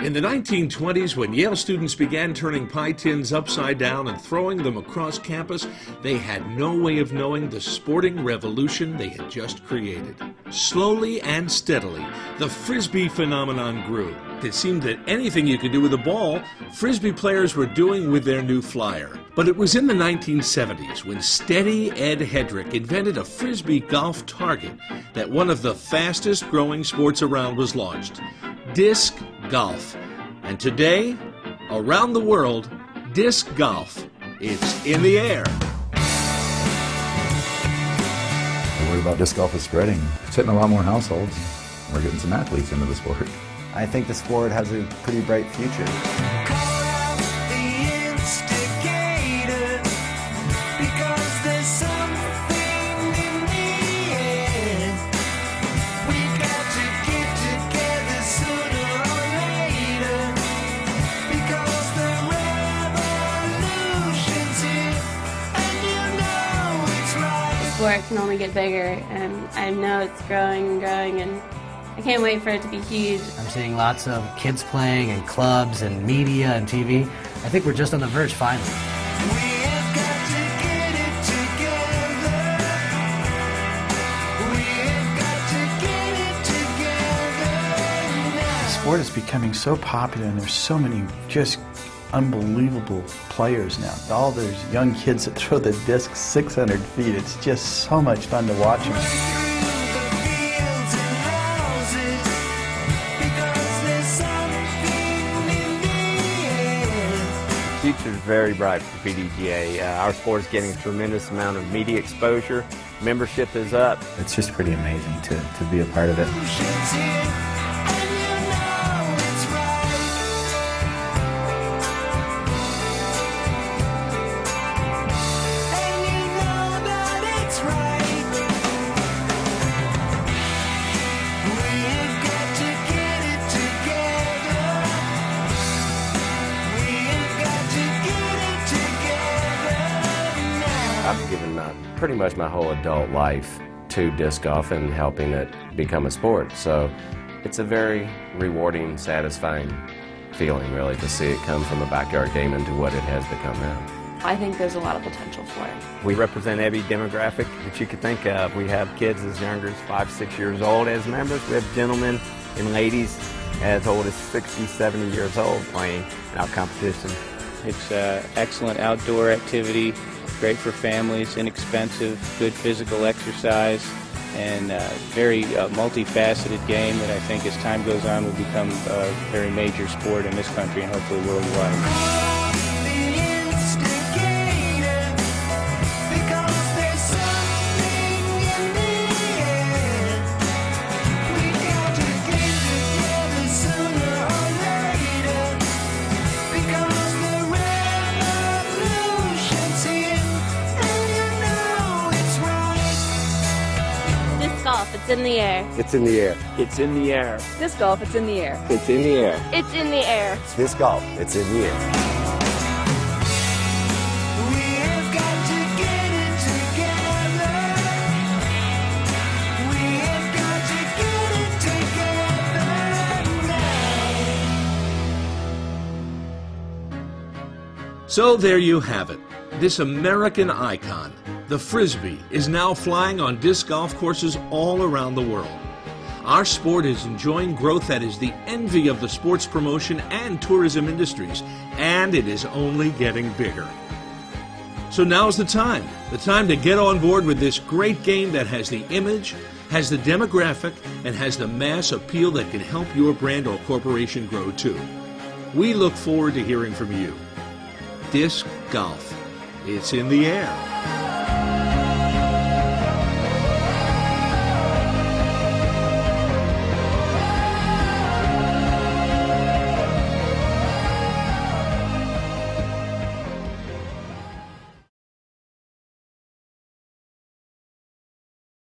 In the 1920s, when Yale students began turning pie tins upside down and throwing them across campus, they had no way of knowing the sporting revolution they had just created. Slowly and steadily, the Frisbee phenomenon grew. It seemed that anything you could do with a ball, Frisbee players were doing with their new flyer. But it was in the 1970s when steady Ed Hedrick invented a Frisbee golf target that one of the fastest growing sports around was launched. Disc golf. And today, around the world, disc golf, it's in the air. The word about disc golf is spreading. It's hitting a lot more households. We're getting some athletes into the sport. I think the sport has a pretty bright future. The sport can only get bigger, and I know it's growing and growing, and I can't wait for it to be huge. I'm seeing lots of kids playing and clubs and media and TV. I think we're just on the verge finally. The sport is becoming so popular, and there's so many just unbelievable players now. All those young kids that throw the disc 600 feet, it's just so much fun to watch them. The future is very bright for PDGA. Our sport is getting a tremendous amount of media exposure. Membership is up. It's just pretty amazing to be a part of it. I've given pretty much my whole adult life to disc golf and helping it become a sport. So it's a very rewarding, satisfying feeling, really, to see it come from a backyard game into what it has become now. I think there's a lot of potential for it. We represent every demographic that you could think of. We have kids as young as 5, 6 years old as members. We have gentlemen and ladies as old as 60, 70 years old playing in our competition. It's an excellent outdoor activity, great for families, inexpensive, good physical exercise, and very multifaceted game that I think as time goes on will become a very major sport in this country and hopefully worldwide. Golf, it's in the air. It's in the air. It's in the air. Disc golf, it's in the air. It's in the air. It's in the air. Disc golf, it's in the air. So there you have it. This American icon, the Frisbee, is now flying on disc golf courses all around the world. Our sport is enjoying growth that is the envy of the sports promotion and tourism industries, and it is only getting bigger. So now's the time to get on board with this great game that has the image, has the demographic, and has the mass appeal that can help your brand or corporation grow too. We look forward to hearing from you. Disc golf. It's in the air.